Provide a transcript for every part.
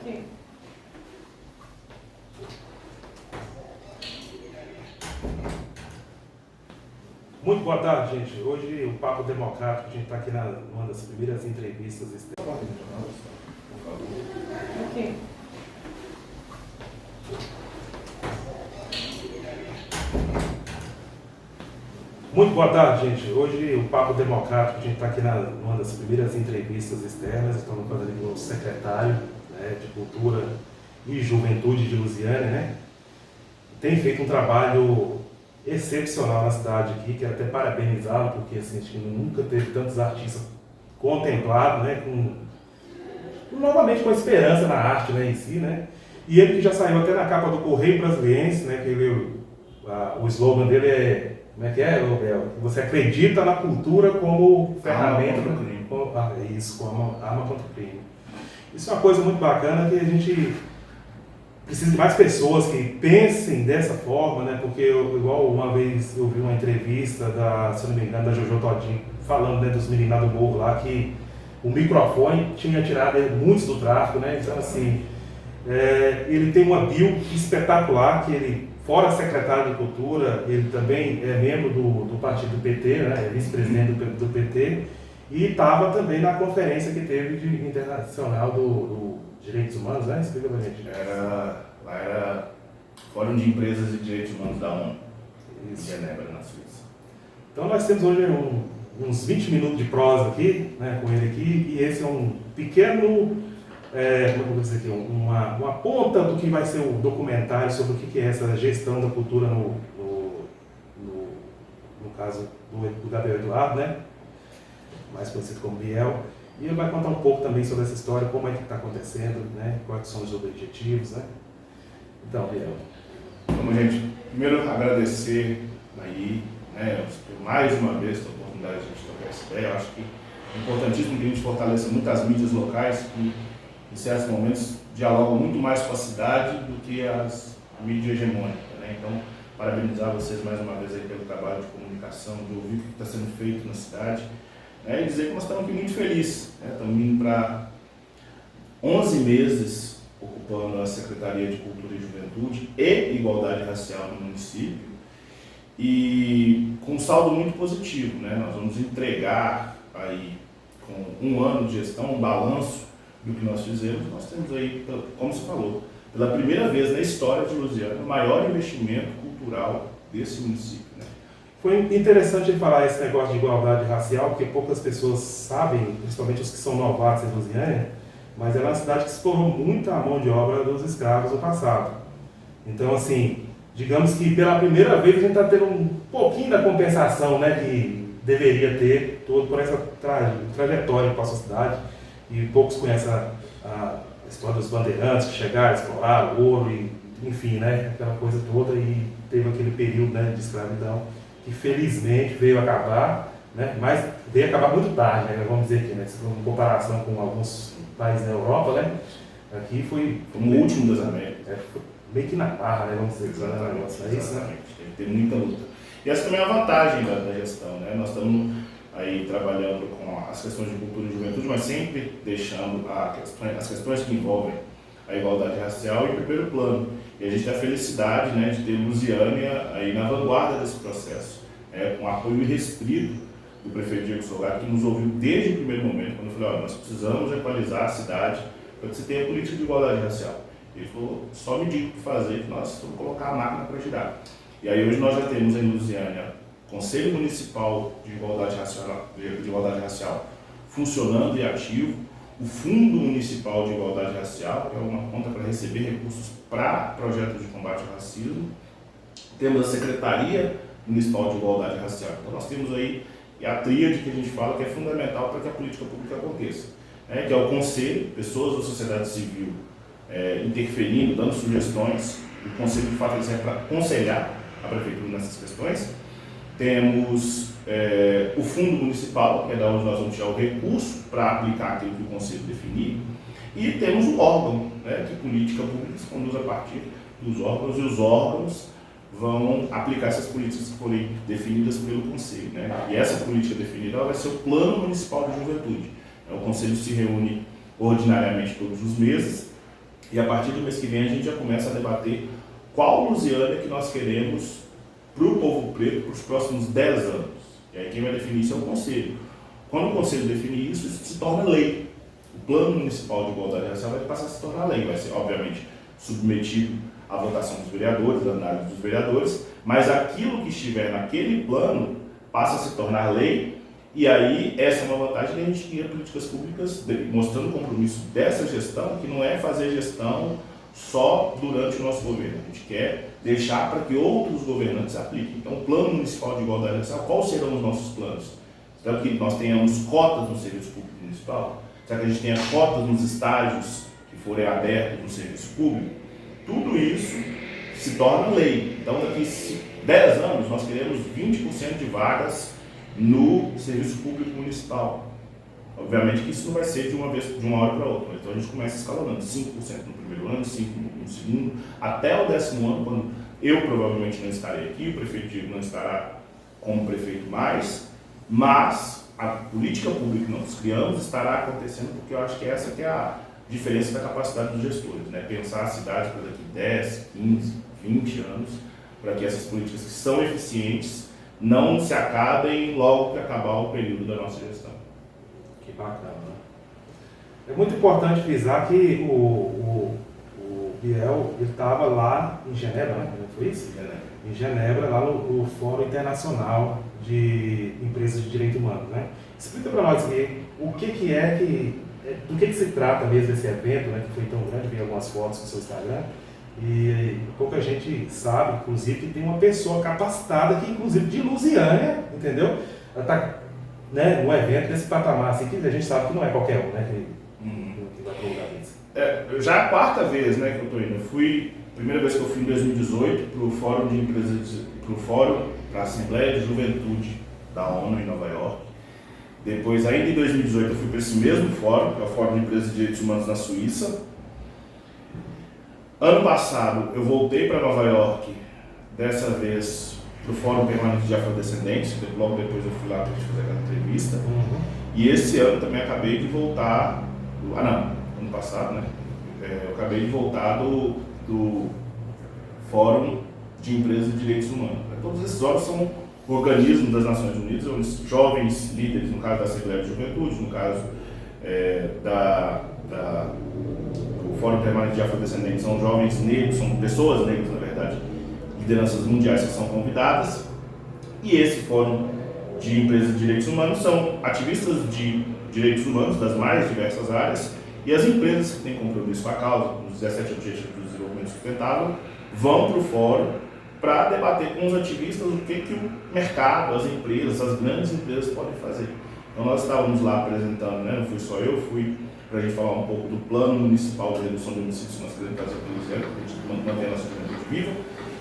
Ok. Muito boa tarde, gente. Hoje o Papo Democrático, a gente está aqui numa das primeiras entrevistas. Ok. Muito boa tarde, gente. Hoje o Papo Democrático, a gente está aqui numa das primeiras entrevistas externas. Estamos fazendo com o secretário, né, de Cultura e Juventude de Lusiânia, né? Tem feito um trabalho excepcional na cidade aqui, quero até parabenizá-lo, porque assim, acho que nunca teve tantos artistas contemplados, né, novamente com esperança na arte, né, em si, né? E ele que já saiu até na capa do Correio Brasiliense, né, que o slogan dele é, como é que é, Bel? Você acredita na cultura como ferramenta contra o crime. Como arma contra o crime. Isso é uma coisa muito bacana que a gente precisa de mais pessoas que pensem dessa forma, né? Porque igual uma vez eu vi uma entrevista se não me engano, da Jojo Todinho, falando, né, dos meninos lá do morro lá, que o microfone tinha tirado muitos do tráfico, né? Então, assim, ele tem uma bio espetacular, que ele, fora secretário de Cultura, ele também é membro do partido PT, né? É vice-presidente do PT, e estava também na conferência que teve de internacional do Direitos Humanos, né? Explica pra gente. Lá era Fórum de Empresas e Direitos Humanos da ONU, em Genebra, na Suíça. Então nós temos hoje uns 20 minutos de prosa aqui, né, com ele aqui, e esse é um pequeno, como eu vou dizer aqui, uma ponta do que vai ser o documentário sobre o que é essa gestão da cultura no caso do Gabriel Eduardo, né, mais conhecido como Biel. E ele vai contar um pouco também sobre essa história, como é que está acontecendo, né, quais são os objetivos, né. Então, Biel. Então, gente, primeiro agradecer aí, né, mais uma vez a oportunidade de a gente trocar essa ideia. Eu acho que é importantíssimo que a gente fortaleça muito as mídias locais, que em certos momentos dialogam muito mais com a cidade do que a mídia hegemônica, né? Então, parabenizar vocês mais uma vez aí pelo trabalho de comunicação, de ouvir o que está sendo feito na cidade, né, e dizer que nós estamos aqui muito felizes, né? Estamos indo para 11 meses ocupando a Secretaria de Cultura e Juventude e Igualdade Racial no município, e com um saldo muito positivo, né? Nós vamos entregar aí, com um ano de gestão, um balanço do que nós fizemos. Nós temos aí, como você falou, pela primeira vez na história de Lusiânia, o maior investimento cultural desse município, né? Foi interessante ele falar esse negócio de igualdade racial, porque poucas pessoas sabem, principalmente os que são novatos em Lusiânia, mas ela é uma cidade que explorou muito a mão de obra dos escravos no passado. Então, assim, digamos que pela primeira vez a gente está tendo um pouquinho da compensação, né, que deveria ter por essa trajetória que passou a cidade. E poucos conhecem a história dos bandeirantes que chegaram, exploraram ouro, e, enfim, né, aquela coisa toda, e teve aquele período, né, de escravidão que felizmente veio acabar, né, mas veio acabar muito tarde, né, vamos dizer aqui, né, em comparação com alguns países na Europa, né, aqui foi Como o último das Américas. Foi meio que na barra, né, vamos dizer, Exatamente, é isso, né? Tem que ter muita luta. E essa também é a vantagem da gestão, né? Nós estamos aí trabalhando com as questões de cultura e juventude, mas sempre deixando as questões que envolvem a igualdade racial em primeiro plano. E a gente tem a felicidade, né, de ter Lusiânia aí na vanguarda desse processo, né, com apoio irrestrito do prefeito Diego Solari, que nos ouviu desde o primeiro momento, quando eu falei, nós precisamos equalizar a cidade para que você tenha política de igualdade racial. Ele falou, só me diga o que fazer, que nós vamos colocar a máquina para girar. E aí hoje nós já temos em Lusiânia Conselho Municipal de Igualdade Racial funcionando e ativo, o Fundo Municipal de Igualdade Racial, que é uma conta para receber recursos para projetos de combate ao racismo, temos a Secretaria Municipal de Igualdade Racial. Então nós temos aí a tríade que a gente fala que é fundamental para que a política pública aconteça, né? Que é o Conselho, pessoas da sociedade civil interferindo, dando sugestões. O Conselho de fato serve para aconselhar a Prefeitura nessas questões. Temos o Fundo Municipal, que é da onde nós vamos tirar o recurso para aplicar aquilo que o Conselho definir. E temos o órgão, né, que política pública se conduz a partir dos órgãos, e os órgãos vão aplicar essas políticas que forem definidas pelo Conselho, né? E essa política definida vai ser o Plano Municipal de Juventude. O Conselho se reúne ordinariamente todos os meses, E a partir do mês que vem a gente já começa a debater qual Lusiânia que nós queremos para o povo preto para os próximos 10 anos. E aí quem vai definir isso é o Conselho. Quando o Conselho definir isso, isso se torna lei. O Plano Municipal de Igualdade Racial vai passar a se tornar lei. Vai ser, obviamente, submetido à votação dos vereadores, à análise dos vereadores, mas aquilo que estiver naquele plano passa a se tornar lei. E aí, essa é uma vantagem que a gente cria políticas públicas mostrando o compromisso dessa gestão, que não é fazer gestão só durante o nosso governo. A gente quer deixar para que outros governantes apliquem. Então, o Plano Municipal de Igualdade Racial, quais serão os nossos planos? Será que nós tenhamos cotas no serviço público municipal? Será que a gente tenha cotas nos estágios que forem abertos no serviço público? Tudo isso se torna lei. Então, daqui a 10 anos, nós queremos 20% de vagas no serviço público municipal. Obviamente que isso não vai ser de uma hora para outra, então a gente começa escalonando 5% no primeiro ano, 5% no segundo, até o 10º ano, quando eu provavelmente não estarei aqui, o prefeito Diego não estará como prefeito mais, mas a política pública que nós criamos estará acontecendo, porque eu acho que essa que é a diferença da capacidade dos gestores, né? Pensar a cidade para daqui 10, 15, 20 anos, para que essas políticas que são eficientes não se acabem logo que acabar o período da nossa gestão. Que bacana, né? É muito importante frisar que o Biel estava lá em Genebra, né? Não foi isso? Em Genebra, lá no Fórum Internacional de Empresas de Direito Humano, né? Explica para nós aqui o que do que se trata mesmo esse evento, né? Que foi tão grande, vi algumas fotos no seu Instagram. E pouca gente sabe, inclusive, que tem uma pessoa capacitada aqui, inclusive de Lusiânia, entendeu? Ela está, né, num evento desse patamar, assim, que a gente sabe que não é qualquer um, né, que vai para o lugar desse. Já é a quarta vez, né, que eu estou indo. A primeira vez que eu fui em 2018 para o Fórum de Empresas, para a Assembleia de Juventude da ONU em Nova York. Depois, ainda em 2018, eu fui para esse mesmo fórum, que é o Fórum de Empresas de Direitos Humanos na Suíça. Ano passado, eu voltei para Nova York, dessa vez para o Fórum Permanente de Afrodescendentes, logo depois eu fui lá para a gente fazer aquela entrevista. E esse ano também acabei de voltar, ano passado, né? Eu acabei de voltar do Fórum de Empresas de Direitos Humanos. Todos esses órgãos são organismos das Nações Unidas, onde jovens líderes, no caso da Assembleia de Juventude, no caso o Fórum Permanente de Afrodescendentes, são jovens negros, são pessoas negras, na verdade, lideranças mundiais que são convidadas. E esse Fórum de Empresas de Direitos Humanos são ativistas de direitos humanos das mais diversas áreas, e as empresas que têm compromisso com a causa, os 17 Objetivos do Desenvolvimento Sustentável, vão para o fórum para debater com os ativistas o que o mercado, as empresas, as grandes empresas podem fazer. Então nós estávamos lá apresentando, né, não fui só eu, fui para a gente falar um pouco do Plano Municipal de Redução de Homicídios que nós queremos trazer para o Lusiânia, para a gente manter a nossa juventude viva,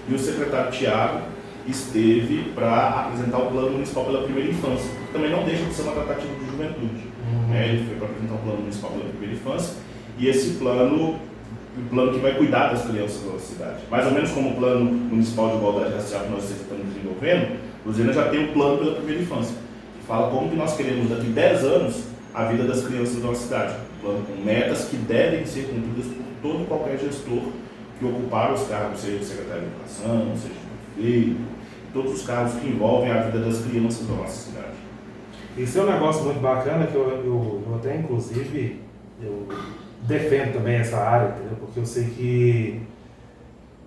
e o secretário Tiago esteve para apresentar o Plano Municipal pela Primeira Infância, que também não deixa de ser uma tratativa de juventude. Ele foi para apresentar o Plano Municipal pela Primeira Infância, e esse plano, o plano que vai cuidar das crianças da nossa cidade. Mais ou menos como o Plano Municipal de Igualdade Racial que nós estamos desenvolvendo, Lusiânia já tem um plano pela Primeira Infância, que fala como que nós queremos daqui 10 anos a vida das crianças da nossa cidade. Um plano com metas que devem ser cumpridas por todo e qualquer gestor que ocupar os cargos, seja o secretário de Educação, seja o prefeito, todos os cargos que envolvem a vida das crianças da nossa cidade. Isso é um negócio muito bacana que eu até, inclusive, eu defendo também essa área, entendeu? Porque eu sei que,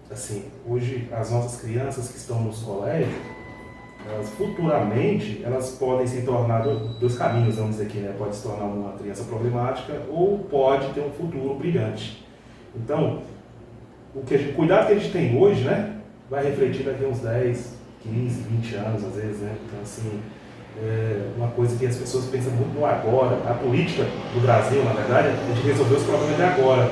assim, hoje as nossas crianças que estão nos colégios, elas futuramente, elas podem se tornar dois caminhos, vamos dizer aqui, né? Pode se tornar uma criança problemática ou pode ter um futuro brilhante. Então, o cuidado que a gente tem hoje, né? Vai refletir daqui a uns 10, 15, 20 anos, às vezes, né? Então, assim, é uma coisa que as pessoas pensam muito no agora. A política do Brasil, na verdade, é de resolver os problemas de agora.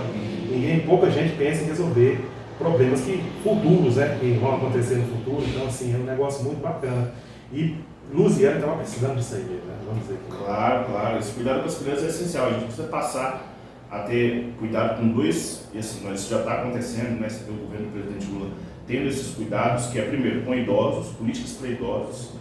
Pouca gente pensa em resolver problemas futuros, né, que vão acontecer no futuro. Então, assim, é um negócio muito bacana. E Lusiânia estava precisando disso aí, né? Vamos dizer aqui. Claro. Esse cuidado com as crianças é essencial. A gente precisa passar a ter cuidado com dois, e assim, isso já está acontecendo, né? Você vê o governo do presidente Lula tendo esses cuidados, que é, primeiro, com idosos, políticas para idosos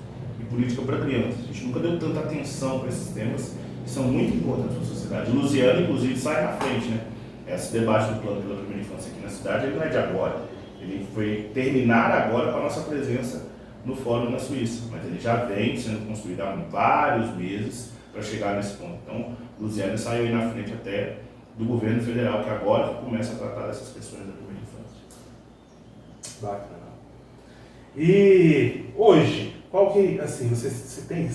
e política para crianças. A gente nunca deu tanta atenção para esses temas, que são muito importantes para a sociedade. Lusiânia, inclusive, sai na frente, né? Esse debate do plano pela primeira infância aqui na cidade, ele não é de agora. Ele foi terminar agora com a nossa presença no Fórum na Suíça, mas ele já vem sendo construído há vários meses para chegar nesse ponto. Então, Lusiânia saiu aí na frente até do governo federal, que agora começa a tratar dessas questões da primeira infância. Bacana. E hoje, qual que, assim, vocês têm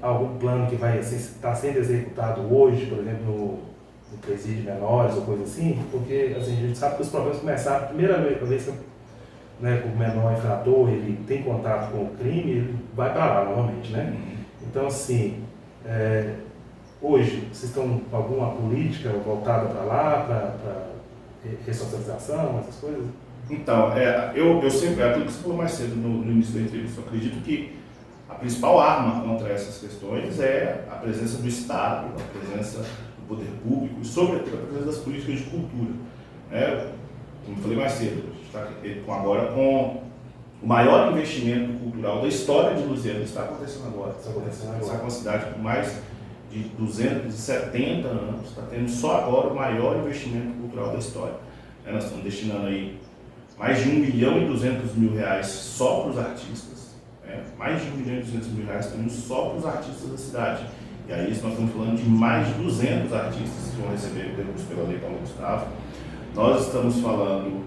algum plano que vai estar sendo executado hoje, por exemplo, no presídio menores ou coisa assim? Porque assim, a gente sabe que os problemas começaram, a primeira vez que, né, o menor infrator ele tem contato com o crime, ele vai para lá normalmente, né? Então, assim, hoje, vocês estão com alguma política voltada para lá, para ressocialização, essas coisas? Então, eu sempre, é aquilo que você falou mais cedo no início da entrevista, eu acredito que a principal arma contra essas questões é a presença do Estado, a presença do poder público e, sobretudo, a presença das políticas de cultura. Como eu falei mais cedo, a gente está agora com o maior investimento cultural da história de Lusiânia, está acontecendo agora. Está com uma cidade com mais de 270 anos, está tendo só agora o maior investimento cultural da história. Nós estamos destinando aí mais de R$1.200.000 só para os artistas, mais de R$1.200.000 também só para os artistas da cidade. E aí nós estamos falando de mais de 200 artistas que vão receber o recurso pela Lei Paulo Gustavo. Nós estamos falando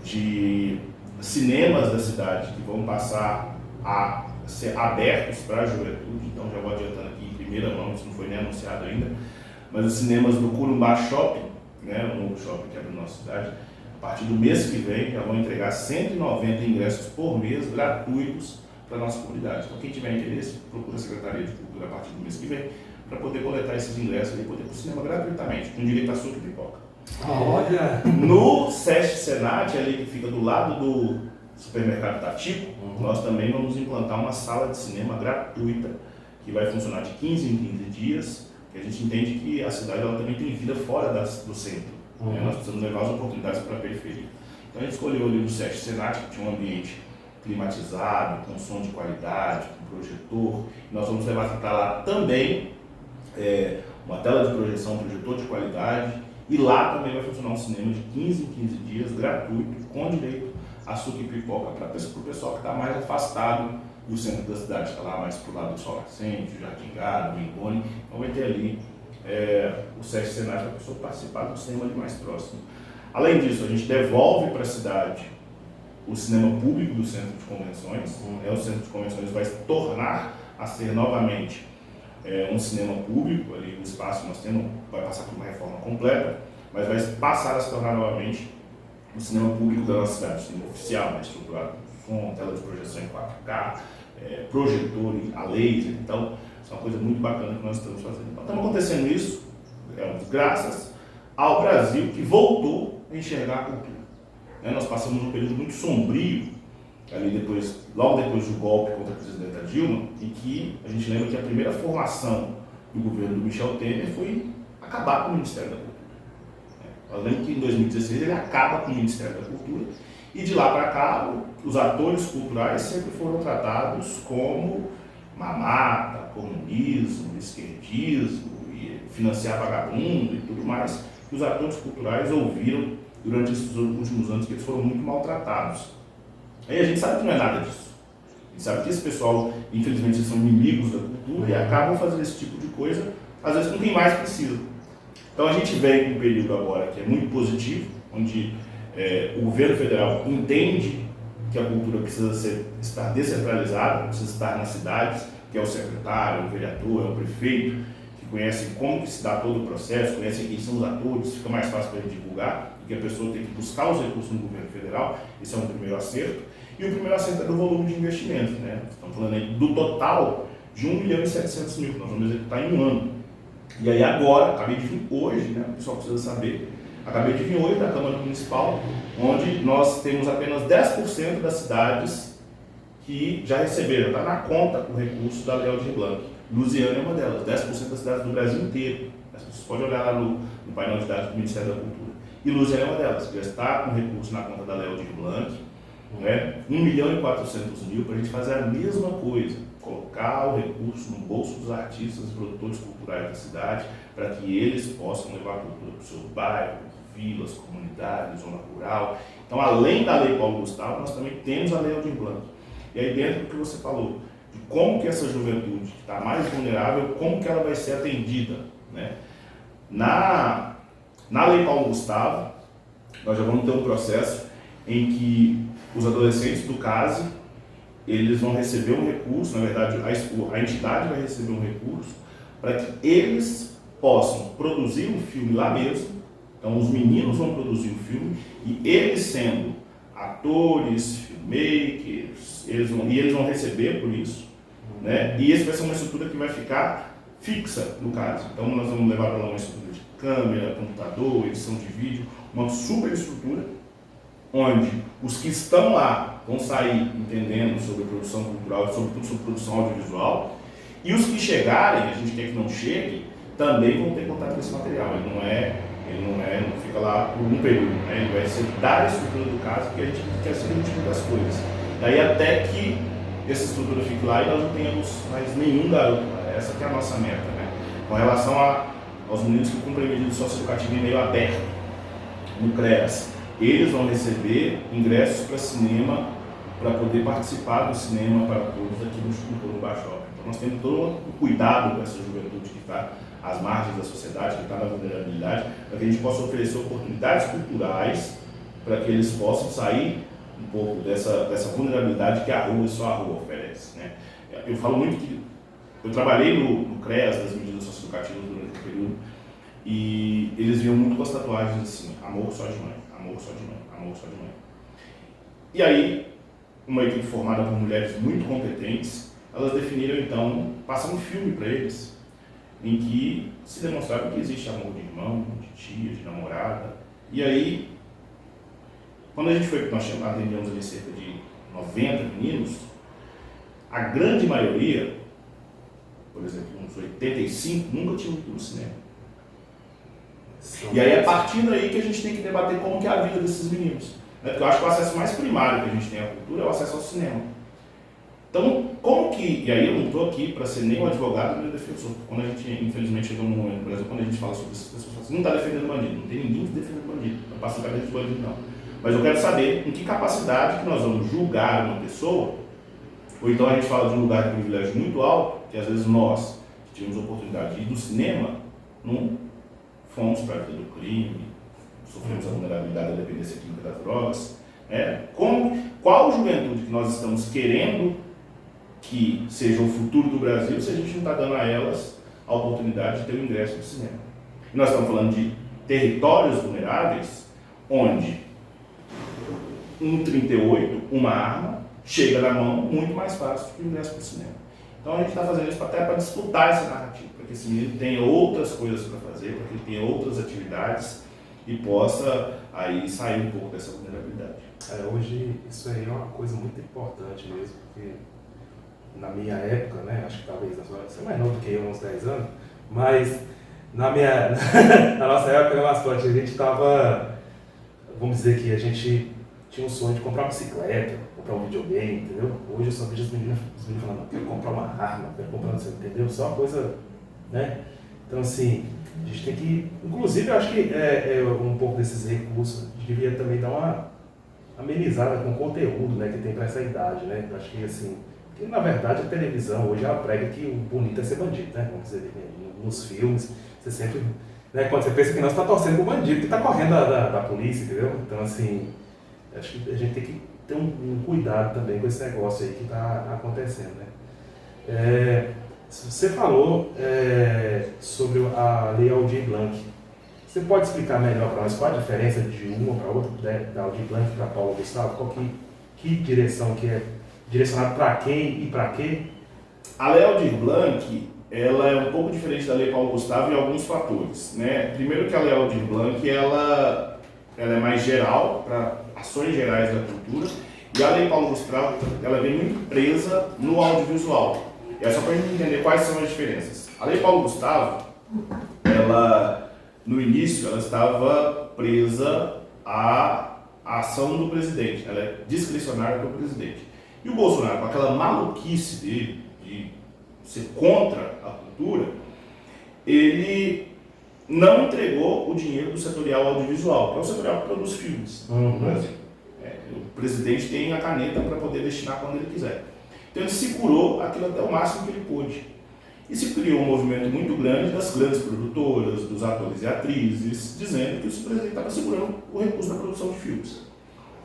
de cinemas da cidade que vão passar a ser abertos para a juventude. Então já vou adiantando aqui em primeira mão, isso não foi nem anunciado ainda, mas os cinemas do Corumbá Shopping, o novo shopping que é da nossa cidade, a partir do mês que vem já vão entregar 190 ingressos por mês gratuitos para a nossa comunidade. Então quem tiver interesse, procura a Secretaria de Cultura a partir do mês que vem para poder coletar esses ingressos e poder ir para o cinema gratuitamente, com direito a suco e pipoca. Olha! No SESC Senat, ali que fica do lado do supermercado Tatico, nós também vamos implantar uma sala de cinema gratuita que vai funcionar de 15 em 15 dias, que a gente entende que a cidade ela também tem vida fora do centro. Nós precisamos levar as oportunidades para a periferia. Então a gente escolheu ali no SESC Senat, que tinha um ambiente climatizado, com som de qualidade, com projetor. Nós vamos levar para lá também uma tela de projeção, um projetor de qualidade. E lá também vai funcionar um cinema de 15 em 15 dias, gratuito, com direito a suco e pipoca para o pessoal que está mais afastado do centro da cidade, está lá mais para o lado do Sol Nascente, Jardim Gado, Mingoni. Então vai ter ali o SESC Senat para a pessoa participar do cinema ali mais próximo. Além disso, a gente devolve para a cidade o cinema público do Centro de Convenções. O Centro de Convenções vai se tornar a ser novamente um cinema público, ali no espaço nós temos, vai passar por uma reforma completa, mas vai passar a se tornar novamente um cinema público da nossa cidade, um cinema oficial, estruturado com tela de projeção em 4K, projetor a laser. Então, isso é uma coisa muito bacana que nós estamos fazendo. Então, estamos acontecendo isso graças ao Brasil, que voltou a enxergar a cultura. Nós passamos um período muito sombrio, ali logo depois do golpe contra a presidenta Dilma, em que a gente lembra que a primeira formação do governo do Michel Temer foi acabar com o Ministério da Cultura. Eu lembro que em 2016 ele acaba com o Ministério da Cultura, e de lá para cá os atores culturais sempre foram tratados como mamata, comunismo, esquerdismo, e financiar vagabundo e tudo mais, que os atores culturais ouviram durante esses últimos anos, que eles foram muito maltratados. Aí a gente sabe que não é nada disso. A gente sabe que esse pessoal, infelizmente, eles são inimigos da cultura e acabam fazendo esse tipo de coisa, às vezes com quem mais precisa. Então a gente vem com um período agora que é muito positivo, onde o governo federal entende que a cultura precisa estar descentralizada, precisa estar nas cidades, que é o secretário, o vereador, é o prefeito, que conhecem como que se dá todo o processo, conhecem quem são os atores, fica mais fácil para a gente divulgar, porque a pessoa tem que buscar os recursos no governo federal. Esse é um primeiro acerto. E o primeiro acerto é do volume de investimento. Estamos falando aí do total de 1.700.000 que nós vamos executar em um ano. E aí agora, acabei de vir hoje, o pessoal precisa saber, acabei de vir hoje da Câmara Municipal, onde nós temos apenas 10% das cidades que já receberam, está na conta o recurso da Lei Aldir Blanc. Lusiânia é uma delas, 10% das cidades do Brasil inteiro. As pessoas podem olhar lá no painel de dados do Ministério da Cultura. E Lusiânia é uma delas, que já está com recurso na conta da Lei Aldir Blanc, 1.400.000 para a gente fazer a mesma coisa, colocar o recurso no bolso dos artistas e produtores culturais da cidade, para que eles possam levar a cultura para o seu bairro, vilas, comunidades, zona rural. Então, além da Lei Paulo Gustavo, nós também temos a Lei Aldir Blanc. E aí, dentro do que você falou, de como que essa juventude que está mais vulnerável, como que ela vai ser atendida, né? Na Lei Paulo Gustavo, nós já vamos ter um processo em que os adolescentes do CASE, eles vão receber um recurso, na verdade, a entidade vai receber um recurso para que eles possam produzir um filme lá mesmo. Então, os meninos vão produzir um filme e eles sendo atores, filmmakers, eles vão receber por isso, né? E essa vai ser uma estrutura que vai ficar fixa no caso. Então, nós vamos levar para lá uma estrutura de câmera, computador, edição de vídeo, uma super estrutura, onde os que estão lá vão sair entendendo sobre produção cultural, sobretudo sobre produção audiovisual, e os que chegarem, a gente quer que não chegue, também vão ter contato com esse material. Ele não fica lá por um período, né? Ele vai ser da estrutura do caso, porque a gente quer ser o tipo das coisas. Daí até que essa estrutura fique lá e nós não tenhamos mais nenhum garoto lá. Essa que é a nossa meta, né? Com relação aos meninos que cumprem medida socioeducativa em meio aberto, no CREAS, eles vão receber ingressos para cinema, para poder participar do cinema para todos aqui no Baixo Alto. Então nós temos todo um cuidado com essa juventude que está às margens da sociedade, que está na vulnerabilidade, para que a gente possa oferecer oportunidades culturais para que eles possam sair um pouco dessa vulnerabilidade que a rua e só a rua oferece, né? Eu falo muito que eu trabalhei no CREAS, das medidas socioeducativas durante o período, e eles viam muito com as tatuagens assim, amor só de mãe, amor só de mãe, amor só de mãe. E aí, uma equipe formada por mulheres muito competentes, elas definiram então, passar um filme para eles, em que se demonstrava que existe amor de irmão, de tia, de namorada. E aí, quando a gente foi, nós atendemos ali cerca de 90 meninos, a grande maioria, por exemplo, uns 85, nunca tinham ido no cinema. E aí é a partir daí que a gente tem que debater como que é a vida desses meninos. Né? Porque eu acho que o acesso mais primário que a gente tem à cultura é o acesso ao cinema. Então, como que... E aí eu não estou aqui para ser nem um advogado nem um defensor. Quando a gente, infelizmente, chegou num momento no Brasil, quando a gente fala sobre essas pessoas, falam assim, não está defendendo bandido, não tem ninguém defendendo bandido, não passa a cabeça de bandido não. Mas eu quero saber em que capacidade que nós vamos julgar uma pessoa, ou então a gente fala de um lugar de privilégio muito alto, que às vezes nós, que tínhamos oportunidade de ir do cinema, não fomos para a vida do crime, sofremos a vulnerabilidade da dependência química das drogas. Qual juventude que nós estamos querendo que seja o futuro do Brasil se a gente não está dando a elas a oportunidade de ter um ingresso no cinema? E nós estamos falando de territórios vulneráveis, onde um 38, uma arma, chega na mão muito mais fácil do que o ingresso para o cinema. Então a gente está fazendo isso até para disputar essa narrativa, para que esse menino tenha outras coisas para fazer, para que ele tenha outras atividades e possa aí sair um pouco dessa vulnerabilidade. Hoje isso aí é uma coisa muito importante mesmo, porque na minha época, né, acho que talvez você é mais novo do que eu, uns 10 anos, mas na nossa época, né, Mascote, a gente estava, vamos dizer que a gente tinha um sonho de comprar uma bicicleta, comprar um videogame, entendeu? Hoje eu só vejo os meninos falando, não, quero comprar uma arma, quero comprar uma bicicleta, entendeu? Só uma coisa, né? Então assim, a gente tem que, inclusive eu acho que um pouco desses recursos, a gente devia também dar uma amenizada com o conteúdo, né, que tem para essa idade, né? Eu acho que assim, porque na verdade a televisão hoje ela prega que o bonito é ser bandido, né? Vamos dizer, nos filmes, você sempre, né, quando você pensa que não, você está torcendo pro bandido que está correndo da polícia, entendeu? Então assim, acho que a gente tem que ter um cuidado também com esse negócio aí que está acontecendo, né? Você falou sobre a Lei Aldir Blanc. Você pode explicar melhor para nós qual a diferença de uma para outra, né, da Aldir Blanc para Paulo Gustavo? Que direção que é direcionada para quem e para quê? A Lei Aldir Blanc, ela é um pouco diferente da Lei Paulo Gustavo em alguns fatores, né? Primeiro que a Lei Aldir Blanc, ela é mais geral, para ações gerais da cultura, e a Lei Paulo Gustavo, ela vem muito presa no audiovisual. E é só para a gente entender quais são as diferenças. A Lei Paulo Gustavo, ela, no início, ela estava presa à ação do presidente, ela é discricionária para o presidente. E o Bolsonaro, com aquela maluquice dele, de ser contra a cultura, ele não entregou o dinheiro do setorial audiovisual, que é o setorial que produz filmes no Brasil. O presidente tem a caneta para poder destinar quando ele quiser. Então ele segurou aquilo até o máximo que ele pôde. E se criou um movimento muito grande das grandes produtoras, dos atores e atrizes, dizendo que o presidente estava segurando o recurso da produção de filmes.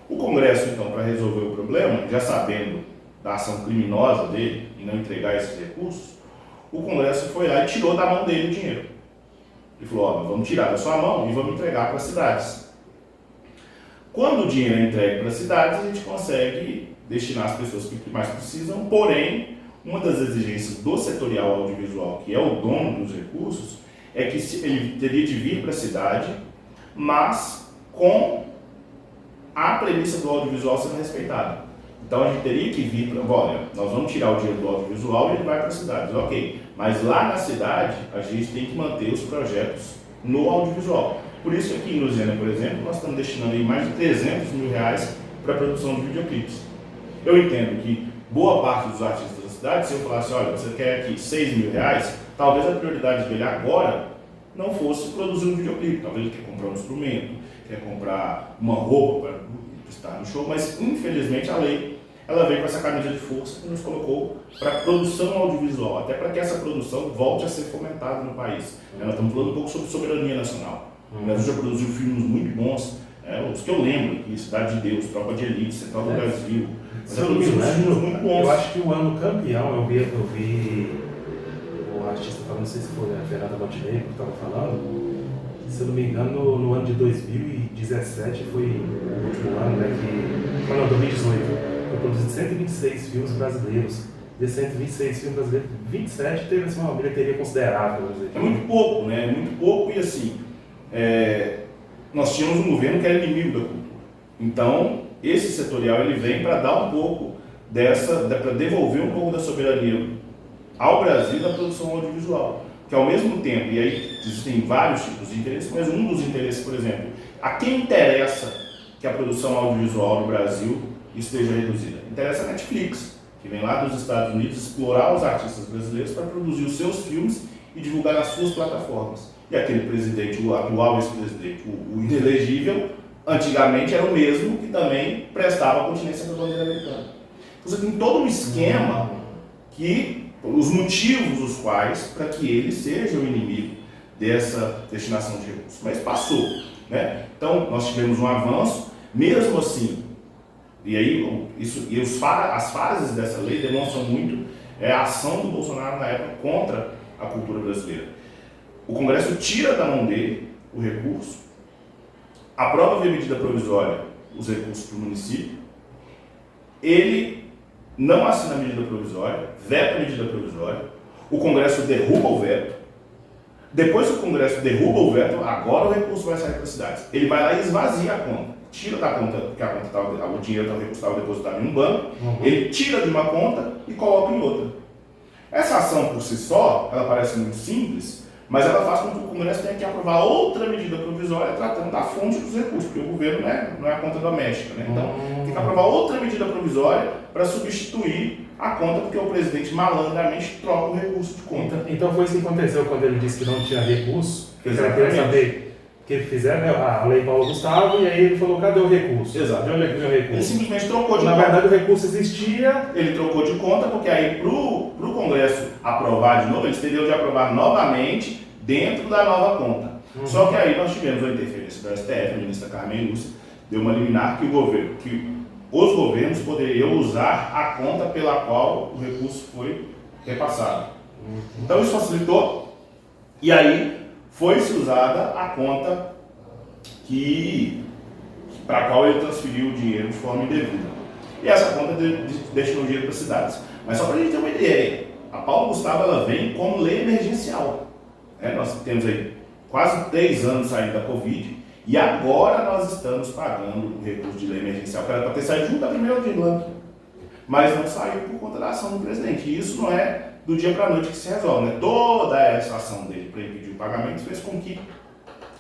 O Congresso, então, para resolver o problema, já sabendo da ação criminosa dele em não entregar esses recursos, o Congresso foi lá e tirou da mão dele o dinheiro. Ele falou, ó, vamos tirar da sua mão e vamos entregar para as cidades. Quando o dinheiro é entregue para as cidades, a gente consegue destinar as pessoas que mais precisam, porém, uma das exigências do setorial audiovisual, que é o dono dos recursos, é que ele teria de vir para a cidade, mas com a premissa do audiovisual sendo respeitada. Então a gente teria que vir para, olha, nós vamos tirar o dinheiro do audiovisual e ele vai para as cidades, ok. Mas lá na cidade, a gente tem que manter os projetos no audiovisual. Por isso que aqui em Lusiânia, por exemplo, nós estamos destinando aí mais de 300 mil reais para a produção de videoclipes. Eu entendo que boa parte dos artistas da cidade, se eu falasse, olha, você quer aqui 6 mil reais, talvez a prioridade dele agora não fosse produzir um videoclipe. Talvez ele quer comprar um instrumento, quer comprar uma roupa para estar no show, mas infelizmente a lei ela veio com essa camisa de força que nos colocou para produção audiovisual, até para que essa produção volte a ser fomentada no país. Nós estamos falando um pouco sobre soberania nacional. O Brasil já produziu filmes muito bons, os que eu lembro, aqui, Cidade de Deus, Tropa de Elite, Central do Brasil. Se eu não me engano, eu acho que o ano campeão, eu vi o artista falando, não sei se foi a Fernanda Montenegro que estava falando, se eu não me engano, no ano de 2017 foi o último ano, né, que, não, 2018, foi produzido 126 filmes brasileiros. Desses 126 filmes brasileiros, 27 teve assim, uma bilheteria considerável. É muito pouco, né? É muito pouco e assim, nós tínhamos um governo que era inimigo da cultura. Então, esse setorial ele vem para dar um pouco para devolver um pouco da soberania ao Brasil da produção audiovisual. Que ao mesmo tempo, e aí existem vários tipos de interesses, mas um dos interesses, por exemplo, a quem interessa que a produção audiovisual no Brasil esteja reduzida? Interessa a Netflix, que vem lá dos Estados Unidos explorar os artistas brasileiros para produzir os seus filmes e divulgar nas suas plataformas. E aquele presidente, o atual ex-presidente, o inelegível, antigamente era o mesmo que também prestava continência para a bandeira americana. Então você tem todo um esquema que os motivos os quais para que ele seja o inimigo dessa destinação de recursos. Mas passou, né? Então nós tivemos um avanço, mesmo assim, e aí as fases dessa lei demonstram muito a ação do Bolsonaro na época contra a cultura brasileira. O Congresso tira da mão dele o recurso, aprova via medida provisória os recursos para o município, ele não assina a medida provisória, veta a medida provisória, o Congresso derruba o veto, depois que o Congresso derruba o veto, agora o recurso vai sair para as cidades. Ele vai lá e esvazia a conta, tira da conta, porque a conta o dinheiro o recurso estava depositado em um banco, ele tira de uma conta e coloca em outra. Essa ação por si só, ela parece muito simples, mas ela faz com que o Congresso tenha que aprovar outra medida provisória tratando da fonte dos recursos, porque o governo não é a conta doméstica, né? Então tem que aprovar outra medida provisória para substituir a conta, porque o presidente malandramente troca o recurso de conta. Então foi isso que aconteceu quando ele disse que não tinha recurso, que ele Exatamente. queria saber que fizeram a lei Paulo Gustavo, e aí ele falou, cadê o recurso? Exato. Cadê o recurso? Ele simplesmente trocou de Na conta. verdade o recurso existia. Ele trocou de conta, porque aí pro Congresso aprovar de novo, eles teriam de aprovar novamente dentro da nova conta. Só que aí nós tivemos a interferência do STF, a ministra Carmen Lúcia deu uma liminar que os governos poderiam usar a conta pela qual o recurso foi repassado. Então isso facilitou, e aí foi-se usada a conta para a qual ele transferiu o dinheiro de forma indevida. E essa conta destinou o dinheiro para as cidades. Mas só para a gente ter uma ideia, a Paulo Gustavo ela vem como lei emergencial. Nós temos aí quase 3 anos saindo da Covid, e agora nós estamos pagando o recurso de lei emergencial, que era para ter saído junto da primeira de blanco, mas não saiu por conta da ação do presidente. E isso não é do dia para a noite que se resolve, né? Toda essa ação dele para impedir o pagamento fez com que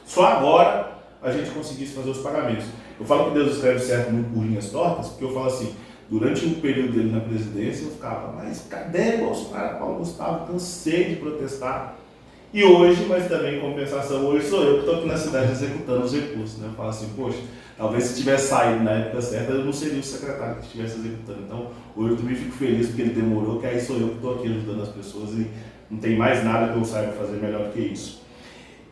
só agora a gente conseguisse fazer os pagamentos. Eu falo que Deus escreve certo muito por linhas tortas, porque eu falo assim, durante o período dele na presidência eu ficava, mas cadê Bolsonaro, Paulo Gustavo? Cansei de protestar. E hoje, mas também em compensação, hoje sou eu que estou aqui na cidade executando os recursos, né? Eu falo assim, poxa, talvez se tivesse saído na época certa, eu não seria o secretário que estivesse executando. Então, hoje eu também fico feliz porque ele demorou, que aí sou eu que estou aqui ajudando as pessoas e não tem mais nada que eu saiba fazer melhor do que isso.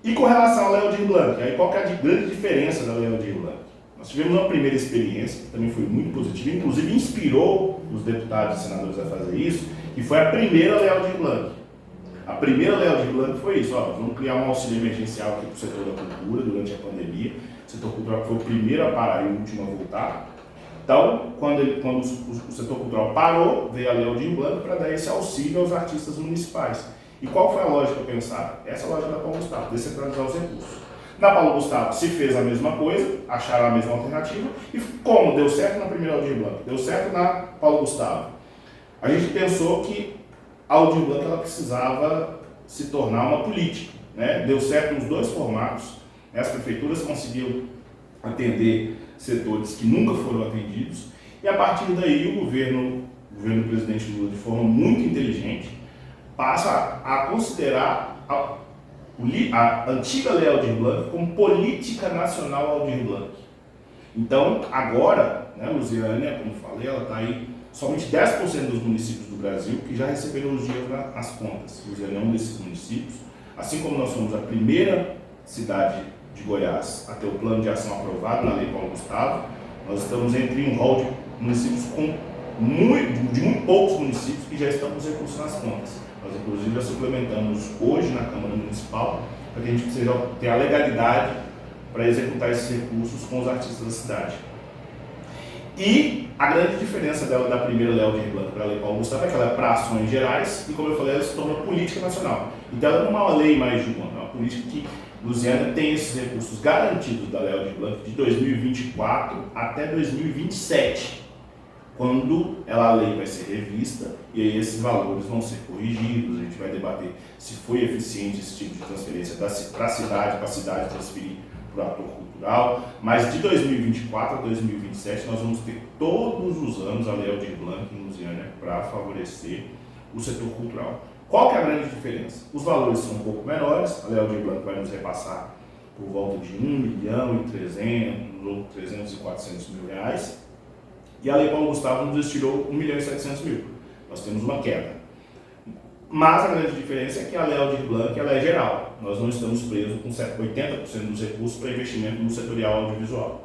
E com relação à Lei Aldir Blanc, aí qual que é a grande diferença da Lei Aldir Blanc? Nós tivemos uma primeira experiência, que também foi muito positiva, inclusive inspirou os deputados e senadores a fazer isso, e foi a primeira Lei Aldir Blanc. A primeira Lei Aldir Blanc foi isso, ó, vamos criar um auxílio emergencial aqui para o setor da cultura durante a pandemia. O setor cultural foi o primeiro a parar e o último a voltar. Então, quando o setor cultural parou, veio a Lei Aldir Blanc para dar esse auxílio aos artistas municipais. E qual foi a lógica pensada? Essa é a lógica da Paulo Gustavo, descentralizar os recursos. Na Paulo Gustavo se fez a mesma coisa, acharam a mesma alternativa, e como deu certo na primeira Aldir Blanc, deu certo na Paulo Gustavo, a gente pensou que a Aldir Blanc ela precisava se tornar uma política, né? Deu certo nos dois formatos, né? As prefeituras conseguiram atender setores que nunca foram atendidos, e a partir daí o governo do presidente Lula, de forma muito inteligente, passa a considerar a antiga Lei Aldir Blanc como política nacional Aldir Blanc. Então, agora, né, Lusiânia, como falei, ela está aí, somente 10% dos municípios do Brasil que já receberam os dinheiros nas contas. Lusiânia é um desses municípios. Assim como nós somos a primeira cidade de Goiás a ter o plano de ação aprovado na Lei Paulo Gustavo, nós estamos entre um rol de municípios de muito poucos municípios que já estão com os recursos nas contas. Nós, inclusive, já suplementamos hoje na Câmara Municipal para que a gente seja ter a legalidade para executar esses recursos com os artistas da cidade. E a grande diferença dela da primeira Lei Aldir Blanc para a Lei Paulo Gustavo é que ela é para ações gerais e, como eu falei, ela se torna política nacional. Então ela não é uma lei mais de uma, é uma política que Lusiânia tem esses recursos garantidos da Lei Aldir Blanc de 2024 até 2027. Quando a lei vai ser revista e aí esses valores vão ser corrigidos, a gente vai debater se foi eficiente esse tipo de transferência para a cidade transferir para o ator cultural, mas de 2024 a 2027 nós vamos ter todos os anos a Lei Aldir Blanc em Lusiânia para favorecer o setor cultural. Qual que é a grande diferença? Os valores são um pouco menores, a Lei Aldir Blanc vai nos repassar por volta de 1.300.000 ou 300 e 400 mil reais, e a Lei Paulo Gustavo nos destilou 1.700.000. Nós temos uma queda. Mas a grande diferença é que a Lei Aldir Blanc ela é geral. Nós não estamos presos com 80% dos recursos para investimento no setorial audiovisual.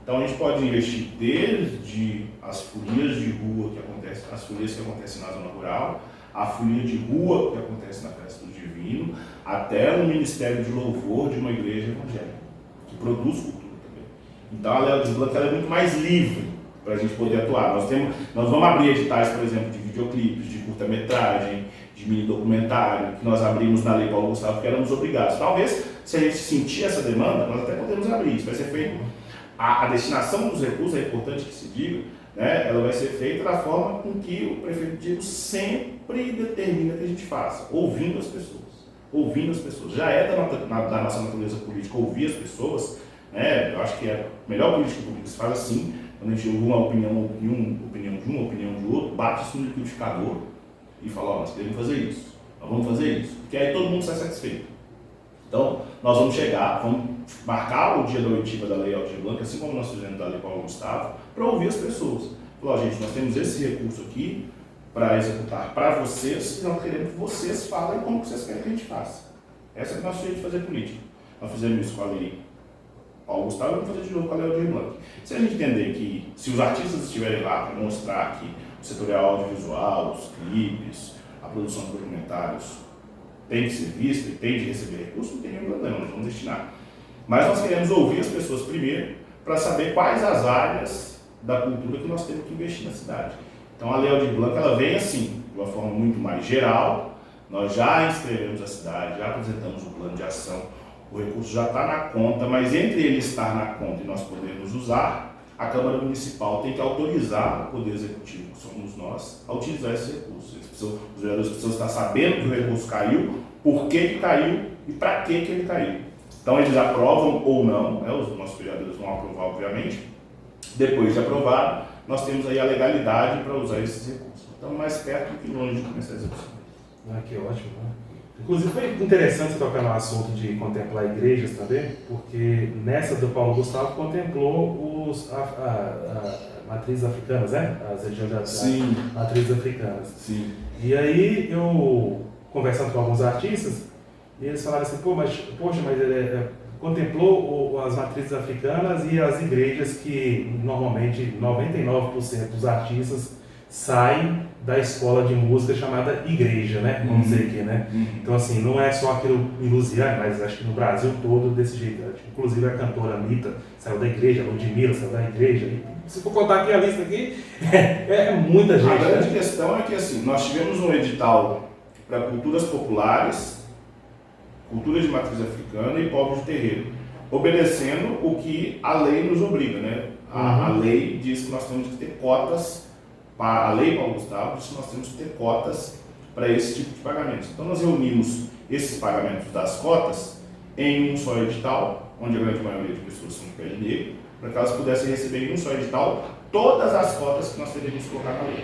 Então a gente pode investir desde as folias de rua que acontecem, as folias que acontecem na zona rural, a folia de rua que acontece na Festa do Divino, até um ministério de louvor de uma igreja evangélica, que produz cultura também. Então a Lei Aldir Blanc ela é muito mais livre para a gente poder atuar. Nós vamos abrir editais, por exemplo, de videoclipes, de curta-metragem, de mini-documentário, que nós abrimos na Lei Paulo Gustavo, que éramos obrigados. Talvez, se a gente sentir essa demanda, nós até podemos abrir. Isso vai ser feito. A destinação dos recursos, é importante que se diga, né, ela vai ser feita da forma com que o prefeito Diego sempre determina que a gente faça, ouvindo as pessoas. Ouvindo as pessoas. Já é da nossa natureza política ouvir as pessoas, né? Eu acho que a melhor política pública se faz assim, quando a gente ouve uma opinião de uma opinião de outro, bate isso no liquidificador e fala, ó, nós queremos fazer isso, nós vamos fazer isso, porque aí todo mundo sai satisfeito. Então, nós vamos vamos marcar o dia da oitiva da Lei Aldir Blanc, assim como nós fizemos da Lei Paulo Gustavo, para ouvir as pessoas. Falar, ó, gente, nós temos esse recurso aqui para executar para vocês e nós queremos que vocês falem como vocês querem que a gente faça. Essa é a nossa jeito de fazer política. Nós fizemos isso com a Lei Paulo Gustavo, vamos fazer de novo com a Lei Aldir Blanc. Se a gente entender que, se os artistas estiverem lá para mostrar que o setorial audiovisual, os clipes, a produção de documentários tem que ser vista e tem de receber recursos, não tem nenhum problema, nós vamos destinar. Mas nós queremos ouvir as pessoas primeiro para saber quais as áreas da cultura que nós temos que investir na cidade. Então a Lei Aldir Blanc ela vem assim, de uma forma muito mais geral, nós já inscrevemos a cidade, já apresentamos o plano de ação, o recurso já está na conta, mas entre ele estar na conta e nós podermos usar, a Câmara Municipal tem que autorizar o Poder Executivo, que somos nós, a utilizar esse recurso. Os vereadores precisam estar sabendo que o recurso caiu, por que caiu e para que ele caiu. Então eles aprovam ou não, né, os nossos vereadores vão aprovar, obviamente. Depois de aprovado, nós temos aí a legalidade para usar esses recursos. Estamos mais perto do que longe de começar a execução. Ah, que ótimo, né? Inclusive foi interessante você tocar no assunto de contemplar igrejas também, porque nessa do Paulo Gustavo contemplou matrizes africanas, né? As religiões matrizes africanas. Sim. E aí eu, conversando com alguns artistas, e eles falaram assim, poxa, mas ele contemplou as matrizes africanas e as igrejas que normalmente 99% dos artistas saem da escola de música chamada igreja, né? Vamos dizer aqui, né? Então assim, não é só aquilo em Lusiana, mas acho que no Brasil todo desse jeito. Inclusive a cantora Anitta saiu da igreja, a Ludmilla saiu da igreja. E, se for contar aqui a lista aqui, é muita gente. A grande questão é que assim, nós tivemos um edital para culturas populares, cultura de matriz africana e povos de terreiro, obedecendo o que a lei nos obriga, né? A lei diz que nós temos que ter cotas, a lei Paulo Gustavo diz que nós temos que ter cotas para esse tipo de pagamentos. Então nós reunimos esses pagamentos das cotas em um só edital, onde a grande maioria de pessoas são de pele negra, para que elas pudessem receber em um só edital todas as cotas que nós deveríamos colocar na lei.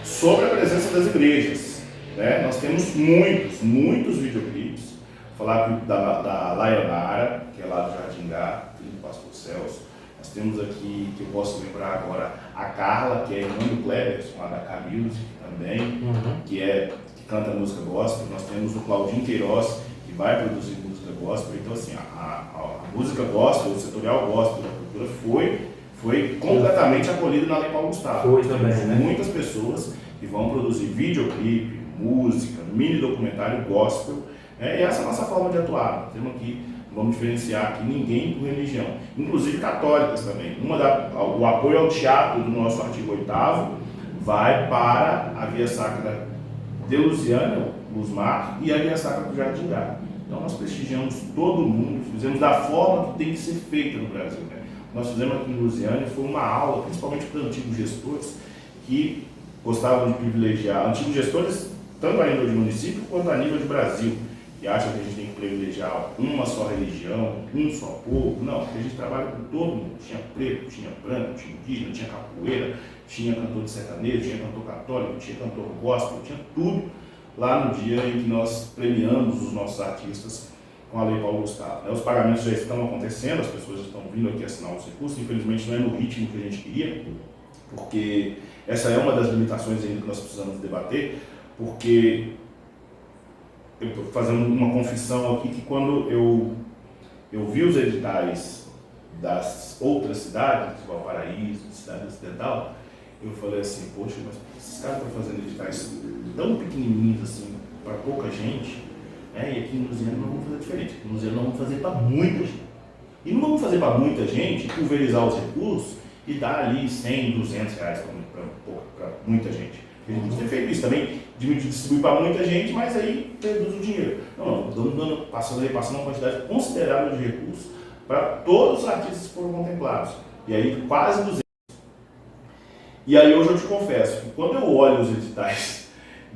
Sobre a presença das igrejas, né? Nós temos muitos videoclipes. Vou falar da Laionara, que é lá do Jardim Gá, filho do pastor Celso. Nós temos aqui, que eu posso lembrar agora, a Carla, que é irmã do Cleverson, lá da K-Music também, que canta música gospel. Nós temos o Claudinho Queiroz, que vai produzir música gospel. Então, assim, a música gospel, o setorial gospel da cultura foi completamente acolhido na Lei Paulo Gustavo. Foi também, né? Muitas pessoas que vão produzir videoclipe, música, mini documentário gospel. E essa é a nossa forma de atuar. Temos aqui, vamos diferenciar aqui ninguém por religião, inclusive católicas também. O apoio ao teatro do nosso artigo 8º vai para a Via Sacra de Lusiana, Luzmar, e a Via Sacra do Jardim Gá. Então nós prestigiamos todo mundo, fizemos da forma que tem que ser feita no Brasil, né? Nós fizemos aqui em Lusiana e foi uma aula, principalmente para os antigos gestores, que gostavam de privilegiar, antigos gestores, tanto a nível de município quanto a nível de Brasil, que acham que a gente tem que privilegiar uma só religião, um só povo. Não, porque a gente trabalha com todo mundo. Tinha preto, tinha branco, tinha indígena, tinha capoeira, tinha cantor de sertanejo, tinha cantor católico, tinha cantor gospel, tinha tudo lá no dia em que nós premiamos os nossos artistas com a Lei Paulo Gustavo. Os pagamentos já estão acontecendo, as pessoas estão vindo aqui assinar os recursos, infelizmente não é no ritmo que a gente queria, porque essa é uma das limitações ainda que nós precisamos debater, porque eu estou fazendo uma confissão aqui que quando eu vi os editais das outras cidades, igual Paraíso, Cidade Ocidental, eu falei assim, poxa, mas esses caras estão fazendo editais tão pequenininhos assim, para pouca gente, né? E aqui em Lusiana nós vamos fazer diferente. Aqui em Lusiana nós vamos fazer para muita gente. E não vamos fazer para muita gente, pulverizar os recursos e dar ali 100, 200 reais para muita gente. A gente tem feito isso também, distribuir para muita gente, mas aí reduz o dinheiro. Não, estamos passando uma quantidade considerável de recursos para todos os artistas que foram contemplados. E aí quase 200. E aí hoje eu te confesso que quando eu olho os editais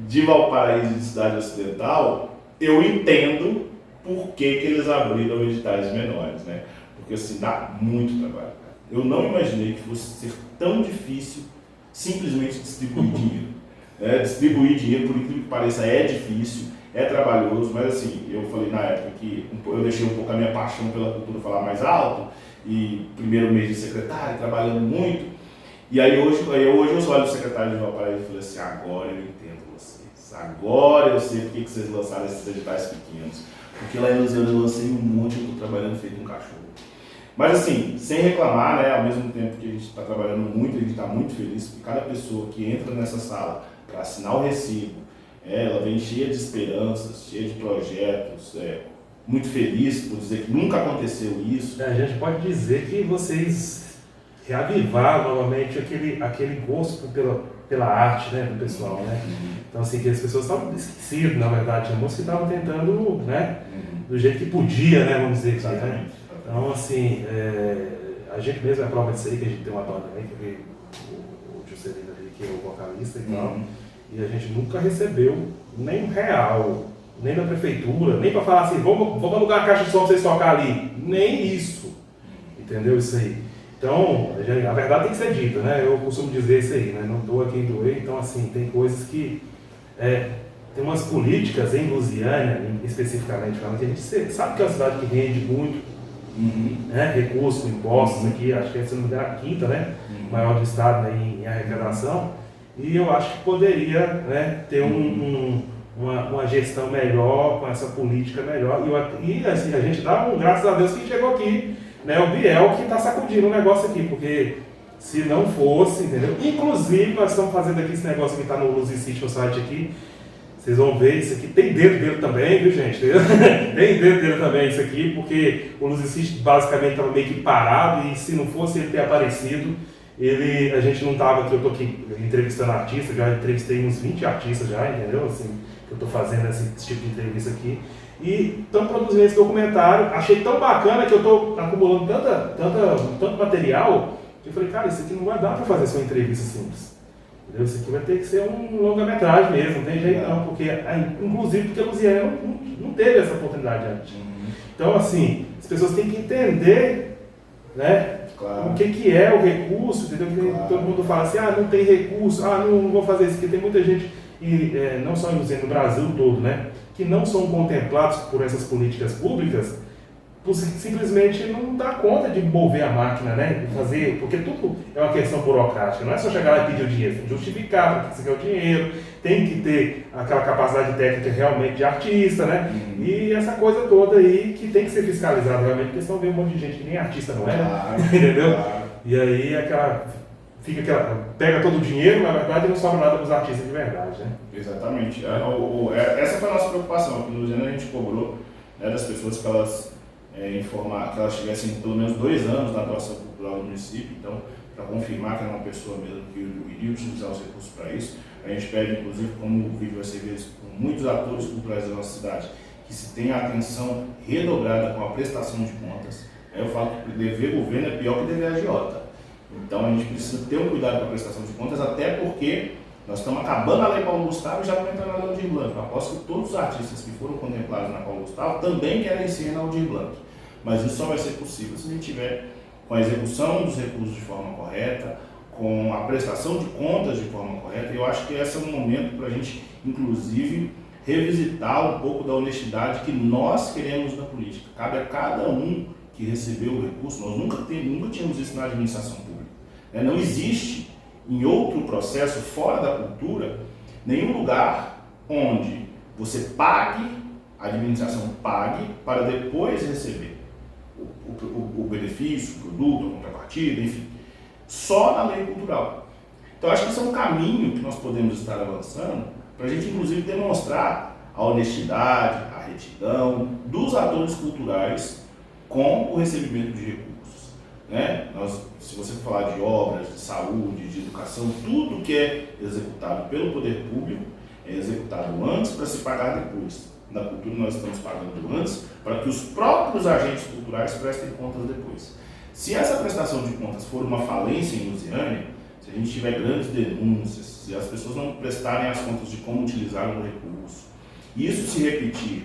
de Valparaíso e de Cidade Ocidental, eu entendo por que eles abriram editais menores, né? Porque assim, dá muito trabalho, cara. Eu não imaginei que fosse ser tão difícil simplesmente distribuir dinheiro. Distribuir dinheiro, por incrível que pareça, é difícil, é trabalhoso, mas assim, eu falei na época que eu deixei um pouco a minha paixão pela cultura falar mais alto, e primeiro mês de secretário, trabalhando muito, e aí hoje eu olho o secretário de Valparaíso e falei assim, agora eu entendo vocês, agora eu sei por que vocês lançaram esses editais pequenos, porque lá em Lusiana eu lancei um monte, eu estou trabalhando feito um cachorro. Mas assim, sem reclamar, né, ao mesmo tempo que a gente está trabalhando muito, a gente está muito feliz, porque cada pessoa que entra nessa sala para assinar o recibo, ela vem cheia de esperanças, cheia de projetos, muito feliz por dizer que nunca aconteceu isso. A gente pode dizer que vocês reavivaram novamente aquele gosto pela arte, né, do pessoal, né? Então assim, que as pessoas estavam esquecidas, na verdade, a música estavam tentando, né, do jeito que podia, né, vamos dizer assim, né? Então assim, a gente mesmo é prova disso aí, que a gente tem uma banda também, que o Juscelino ali, que é o vocalista e tal, e a gente nunca recebeu nem um real, nem da prefeitura, nem para falar assim, vamos alugar a caixa de som para vocês tocar ali, nem isso, entendeu isso aí? Então, a verdade tem que ser dita, né? Eu costumo dizer isso aí, né? Não doa quem doer, então assim, tem coisas que tem umas políticas em Lusiânia, especificamente falando, que a gente sabe que é uma cidade que rende muito, né, recursos, impostos aqui, acho que essa não é a quinta, né, maior do estado, né, em arrecadação, e eu acho que poderia, né, ter uma gestão melhor, com essa política melhor, e assim, a gente dá graças a Deus que chegou aqui, né, o Biel que está sacudindo o negócio aqui, porque se não fosse, entendeu? Inclusive, nós estamos fazendo aqui esse negócio que está no Luz e City, no site aqui. Vocês vão ver, isso aqui tem dedo dele também, viu, gente? Tem dedo dele também isso aqui, porque o Luz e City basicamente estava meio que parado e se não fosse ele ter aparecido, a gente não estava aqui, eu estou aqui entrevistando artistas, já entrevistei uns 20 artistas já, entendeu? Assim, que eu estou fazendo esse tipo de entrevista aqui. E estamos produzindo esse documentário, achei tão bacana que eu estou acumulando tanto material. Eu falei, cara, isso aqui não vai dar para fazer só uma entrevista simples. Entendeu? Isso aqui vai ter que ser um longa-metragem mesmo, não tem jeito não, porque, inclusive porque a Lusiana não teve essa oportunidade antes. Então, assim, as pessoas têm que entender, né, o que é o recurso, entendeu? Claro. Todo mundo fala assim, não tem recurso, não vou fazer isso, porque tem muita gente, não só em Lusiana, no Brasil todo, né, que não são contemplados por essas políticas públicas, simplesmente não dá conta de mover a máquina, né? De fazer, porque tudo é uma questão burocrática, não é só chegar lá e pedir o dinheiro, tem que justificar para que você quer o dinheiro, tem que ter aquela capacidade técnica realmente de artista, né? E essa coisa toda aí que tem que ser fiscalizada realmente, porque senão vem um monte de gente que nem artista não é, né? Entendeu? E aí pega todo o dinheiro, na verdade não sobra nada para os artistas de verdade, né? Exatamente. Essa foi a nossa preocupação, aqui no Lusiana a gente cobrou, né, das pessoas que elas informar que elas tivessem pelo menos 2 anos na atuação cultural do município, então, para confirmar que era uma pessoa mesmo que iria utilizar os recursos para isso. A gente pede, inclusive, como o vídeo vai ser visto com muitos atores culturais da nossa cidade, que se tenha atenção redobrada com a prestação de contas. Eu falo que dever governo é pior que dever agiota. Então, a gente precisa ter um cuidado com a prestação de contas, até porque nós estamos acabando a Lei Paulo Gustavo e já vamos entrar na Lei Aldir Blanc. Eu aposto que todos os artistas que foram contemplados na Paulo Gustavo também querem ser na Aldir Blanc. Mas isso só vai ser possível se a gente tiver com a execução dos recursos de forma correta, com a prestação de contas de forma correta. E eu acho que esse é um momento para a gente, inclusive, revisitar um pouco da honestidade que nós queremos na política. Cabe a cada um que recebeu o recurso, nós nunca tínhamos isso na administração pública. Não existe, em outro processo, fora da cultura, nenhum lugar onde você pague, a administração pague, para depois receber o benefício, o produto, a contrapartida, enfim, só na lei cultural. Então, acho que esse é um caminho que nós podemos estar avançando para a gente, inclusive, demonstrar a honestidade, a retidão dos atores culturais com o recebimento de recursos. Né? Se você for falar de obras, de saúde, de educação, tudo que é executado pelo poder público é executado antes para se pagar depois. Na cultura nós estamos pagando antes para que os próprios agentes culturais prestem contas depois. Se essa prestação de contas for uma falência em Lusiânia, se a gente tiver grandes denúncias, se as pessoas não prestarem as contas de como utilizar o recurso, e isso se repetir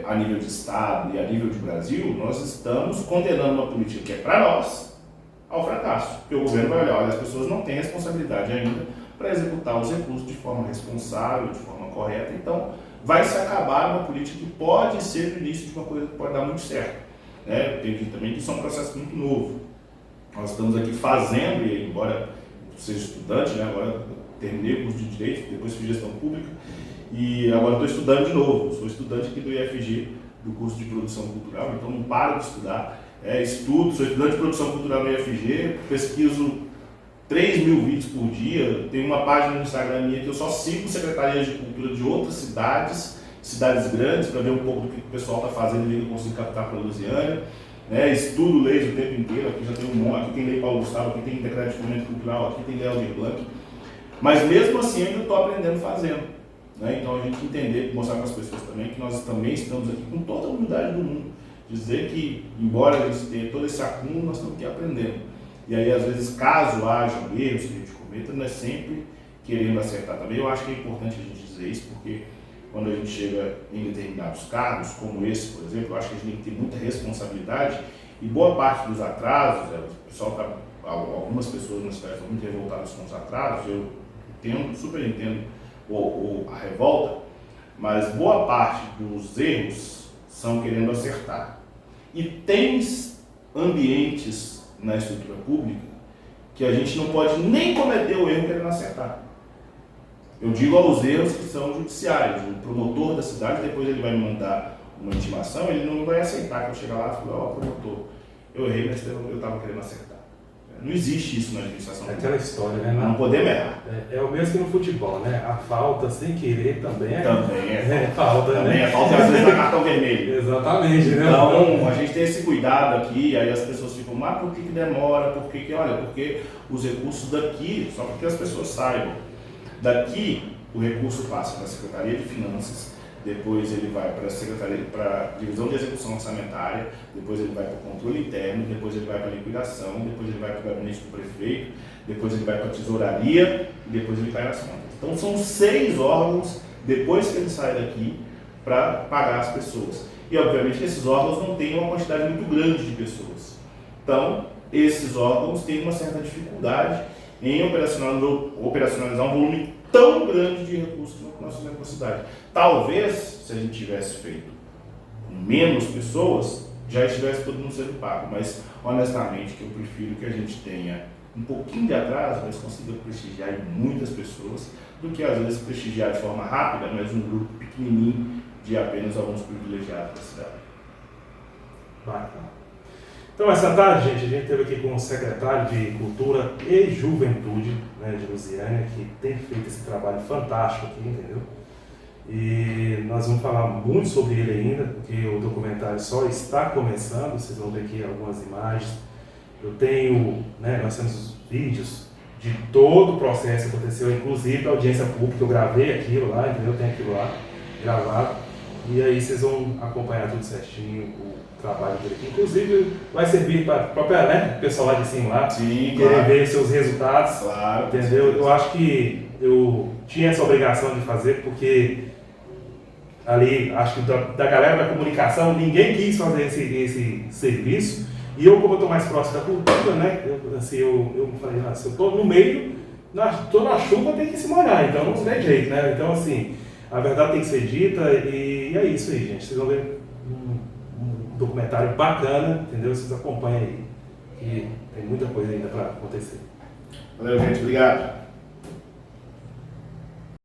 a nível de Estado e a nível de Brasil, nós estamos condenando uma política que é para nós ao fracasso. Porque o governo vai olhar, olha, as pessoas não têm responsabilidade ainda para executar os recursos de forma responsável, de forma correta, então vai se acabar uma política que pode ser o início de uma coisa que pode dar muito certo. Né? Eu entendi também que isso é um processo muito novo. Nós estamos aqui fazendo, e embora eu seja estudante, né? Agora terminei o curso de Direito, depois fiz Gestão Pública, e agora estou estudando de novo. Sou estudante aqui do IFG, do curso de Produção Cultural, então não paro de estudar. Sou estudante de Produção Cultural no IFG, pesquiso 3.000 vídeos por dia, tem uma página no Instagram minha que eu só sigo secretarias de cultura de outras cidades grandes, para ver um pouco do que o pessoal está fazendo e eu consigo captar para a Lusiânia. Estudo leis o tempo inteiro, aqui já tem um monte, aqui tem Lei Paulo Gustavo, aqui tem Decreto de Fomento Cultural, aqui tem Lei Aldir Blanc. Mas mesmo assim eu ainda estou aprendendo fazendo. Então a gente entender, mostrar para as pessoas também que nós também estamos aqui com toda a humildade do mundo. Dizer que, embora a gente tenha todo esse acúmulo, nós estamos aqui aprendendo. E aí, às vezes, caso hajam erros que a gente cometa, não é sempre querendo acertar também. Eu acho que é importante a gente dizer isso, porque quando a gente chega em determinados cargos, como esse, por exemplo, eu acho que a gente tem que ter muita responsabilidade e boa parte dos atrasos, o pessoal algumas pessoas na cidade estão muito revoltadas com os atrasos, eu super entendo ou a revolta, mas boa parte dos erros são querendo acertar. E tem ambientes na estrutura pública que a gente não pode nem cometer o erro querendo acertar. Eu digo aos erros que são judiciários. O promotor da cidade, depois ele vai me mandar uma intimação, ele não vai aceitar que eu chegue lá e fale, ó, promotor, eu errei, mas eu estava querendo acertar. Não existe isso na administração É pública. aquela história, né? Não podemos errar. É o mesmo que no futebol, né? A falta sem querer também é falta, Também né? é falta, às vezes, dá cartão vermelho. Exatamente, né? Então, a gente tem esse cuidado aqui, aí as pessoas ficam, mas por que demora? Olha, porque os recursos daqui, só para que as pessoas saibam, daqui o recurso passa para a Secretaria de Finanças, depois ele vai para a Secretaria, para a Divisão de Execução Orçamentária, depois ele vai para o Controle Interno, depois ele vai para a Liquidação, depois ele vai para o Gabinete do Prefeito, depois ele vai para a Tesouraria e depois ele vai nas contas. Então são 6 órgãos, depois que ele sai daqui, para pagar as pessoas. E obviamente que esses órgãos não têm uma quantidade muito grande de pessoas. Então, esses órgãos têm uma certa dificuldade em operacionalizar um volume tão grande de recursos que nós temos na cidade. Talvez, se a gente tivesse feito com menos pessoas, já estivesse todo mundo sendo pago, mas honestamente que eu prefiro que a gente tenha um pouquinho de atraso, mas consiga prestigiar muitas pessoas, do que às vezes prestigiar de forma rápida, mas um grupo pequenininho de apenas alguns privilegiados da cidade. Bacana. Então, essa tarde, gente, a gente esteve aqui com o secretário de Cultura e Juventude, né, de Lusiânia, que tem feito esse trabalho fantástico aqui, entendeu? E nós vamos falar muito sobre ele ainda, porque o documentário só está começando, vocês vão ver aqui algumas imagens. Eu tenho, né, nós temos vídeos de todo o processo que aconteceu, inclusive a audiência pública, eu gravei aquilo lá, entendeu? Tem aquilo lá gravado. E aí vocês vão acompanhar tudo certinho, o trabalho dele aqui. Inclusive vai servir para o próprio, né, pessoal lá de cima lá, Sim, querer claro. ver seus resultados, Claro, entendeu? Eu acho que eu tinha essa obrigação de fazer, porque ali, acho que da galera da comunicação, ninguém quis fazer esse serviço. E eu, como eu estou mais próximo da cultura, né, eu falei, se eu estou no meio, estou na chuva, tem que se molhar, então não tem jeito, né? Então, assim, a verdade tem que ser dita e é isso aí, gente. Vocês vão ver um documentário bacana, entendeu? Vocês acompanhem aí, que tem muita coisa ainda para acontecer. Valeu, gente. Obrigado.